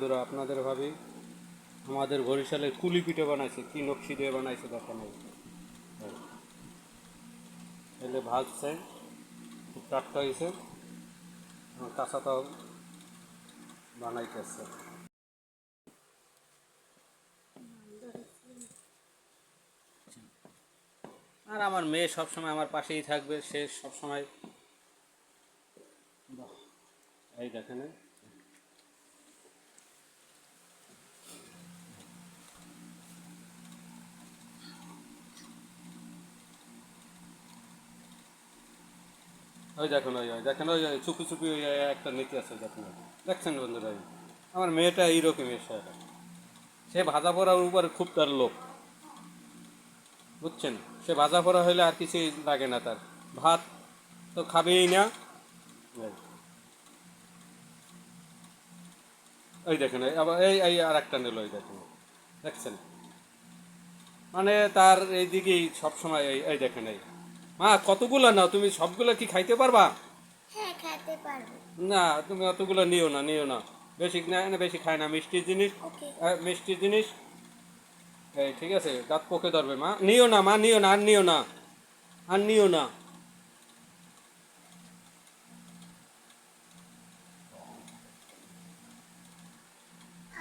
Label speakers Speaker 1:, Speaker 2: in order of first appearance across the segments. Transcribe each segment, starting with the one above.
Speaker 1: বন্ধুরা, আপনাদের ভাবি আমাদের বরিশালের কুলি পিঠে বানাইছে, কি নকশি দিয়ে বানাইছে দেখেন। এলে ভাজছে, খুব টাটকা হয়েছে, কাঁচাটাও বানাইতেছে। আর আমার মেয়ে সবসময় আমার পাশেই থাকবে, সে সবসময় এই দেখেন। ওই দেখুন, দেখেন, চুপি চুপি ওই একটা নীতি আছে, দেখুন, দেখছেন বন্ধুরা, আমার মেয়েটা এইরকমই, সে ভাজা পড়ার উপরে খুব তার লোক, বুঝছেন। সে ভাজা পড়া হইলে আর কিছুই লাগে না তার, ভাত তো খাবেই না। ওই দেখেন, আবার এই এই আর একটা নিল, ওই দেখেন, দেখছেন, মানে তার এইদিকেই সবসময় এই দেখেন। এই মা, কতগুলো নাও তুমি, সবগুলো কি খাইতে পারবা?
Speaker 2: হ্যাঁ, খেতে পারবো।
Speaker 1: না, তুমি অতগুলো নিও না, বেশি না, বেশি খায় না, মিষ্টি জিনিস,
Speaker 2: ওকে।
Speaker 1: মিষ্টি জিনিস। এই ঠিক আছে, দাঁত পোকে ধরবে। মা নিও না, মা নিও না, আর নিও না, আর নিও না।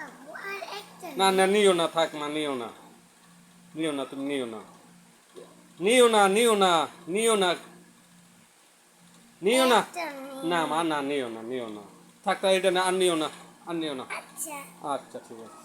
Speaker 2: আব্বু আর একটা
Speaker 1: না
Speaker 2: নেই।
Speaker 1: না, নিও না, থাক মা, নিও না, নিও না, তুমি নিও না, নিও না, নিও না, নিও না, নিও না।
Speaker 2: একটা
Speaker 1: না
Speaker 2: নেই।
Speaker 1: মা, না, নিও না, থাক, তা এটা না, আর নিও না, আর নিও না।
Speaker 2: আচ্ছা।
Speaker 1: আচ্ছা, ঠিক আছে।